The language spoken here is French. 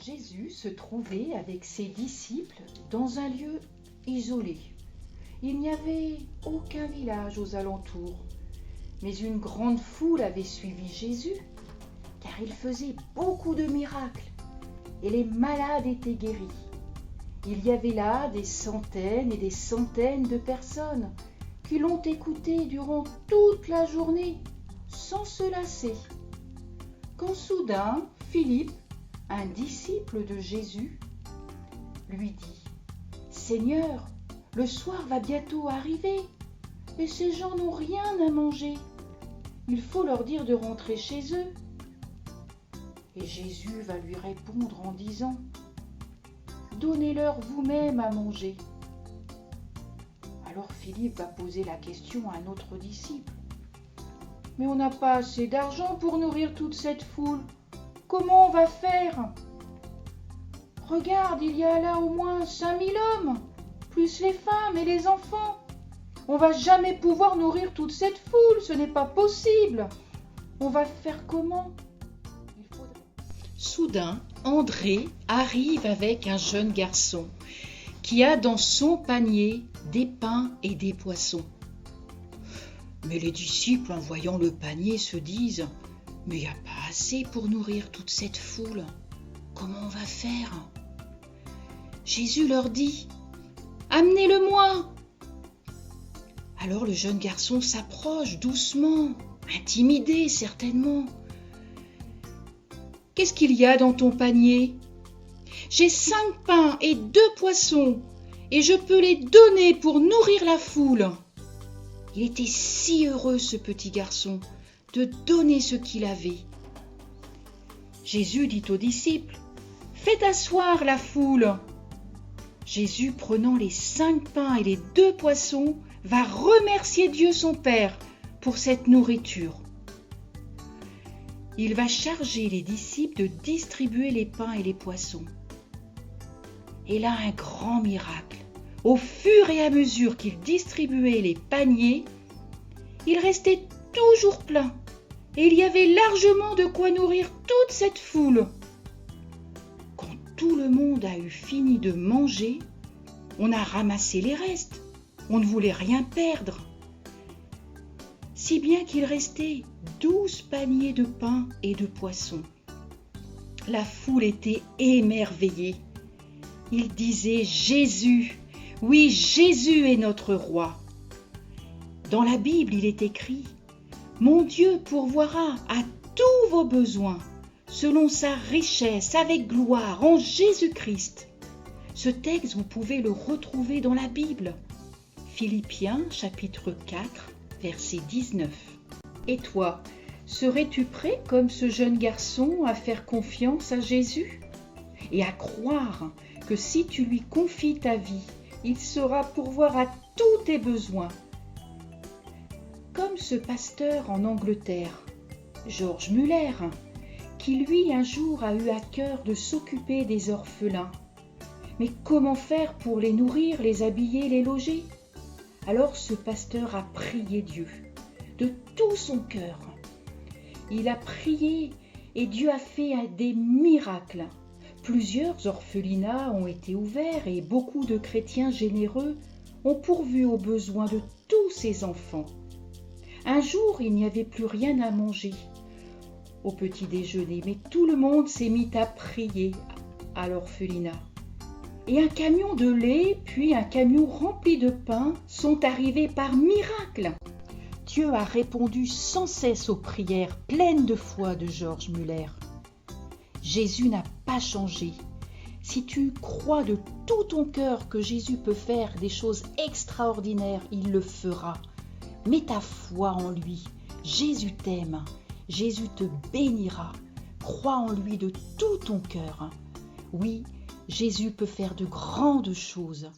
Jésus se trouvait avec ses disciples dans un lieu isolé. Il n'y avait aucun village aux alentours, mais une grande foule avait suivi Jésus, car il faisait beaucoup de miracles et les malades étaient guéris. Il y avait là des centaines et des centaines de personnes qui l'ont écouté durant toute la journée, sans se lasser. Quand soudain, Philippe, un disciple de Jésus, lui dit « Seigneur, le soir va bientôt arriver, et ces gens n'ont rien à manger. Il faut leur dire de rentrer chez eux. » Et Jésus va lui répondre en disant « Donnez-leur vous-même à manger. » Alors Philippe va poser la question à un autre disciple. « Mais on n'a pas assez d'argent pour nourrir toute cette foule. Comment on va faire ? Regarde, il y a là au moins 5000 hommes, plus les femmes et les enfants. On va jamais pouvoir nourrir toute cette foule, ce n'est pas possible. On va faire comment ? Soudain, André arrive avec un jeune garçon qui a dans son panier des pains et des poissons. Mais les disciples, en voyant le panier, se disent « Mais il n'y a pas assez pour nourrir toute cette foule. Comment on va faire ?» Jésus leur dit « Amenez-le-moi !» Alors le jeune garçon s'approche doucement, intimidé certainement. « Qu'est-ce qu'il y a dans ton panier ? » « J'ai 5 pains et 2 poissons, et je peux les donner pour nourrir la foule. » Il était si heureux, ce petit garçon, de donner ce qu'il avait. Jésus dit aux disciples « Faites asseoir la foule !» Jésus, prenant les 5 pains et les 2 poissons, va remercier Dieu son Père pour cette nourriture. Il va charger les disciples de distribuer les pains et les poissons. Et là, un grand miracle. Au fur et à mesure qu'il distribuait les paniers, il restait toujours plein et il y avait largement de quoi nourrir toute cette foule. Quand tout le monde a eu fini de manger, on a ramassé les restes. On ne voulait rien perdre. Si bien qu'il restait 12 paniers de pain et de poissons. La foule était émerveillée. Il disait « Jésus, oui, Jésus est notre roi. » Dans la Bible, il est écrit « Mon Dieu pourvoira à tous vos besoins, selon sa richesse, avec gloire, en Jésus-Christ. » Ce texte, vous pouvez le retrouver dans la Bible. Philippiens, chapitre 4, verset 19. Et toi, serais-tu prêt, comme ce jeune garçon, à faire confiance à Jésus et à croire que si tu lui confies ta vie, il saura pourvoir à tous tes besoins. Comme ce pasteur en Angleterre, George Muller, qui lui un jour a eu à cœur de s'occuper des orphelins. Mais comment faire pour les nourrir, les habiller, les loger ? Alors ce pasteur a prié Dieu de tout son cœur. Il a prié et Dieu a fait des miracles. Plusieurs orphelinats ont été ouverts et beaucoup de chrétiens généreux ont pourvu aux besoins de tous ces enfants. Un jour, il n'y avait plus rien à manger au petit déjeuner, mais tout le monde s'est mis à prier à l'orphelinat. Et un camion de lait, puis un camion rempli de pain sont arrivés par miracle. Dieu a répondu sans cesse aux prières pleines de foi de George Muller. Jésus n'a pas changé. Si tu crois de tout ton cœur que Jésus peut faire des choses extraordinaires, il le fera. Mets ta foi en lui. Jésus t'aime. Jésus te bénira. Crois en lui de tout ton cœur. Oui, Jésus peut faire de grandes choses.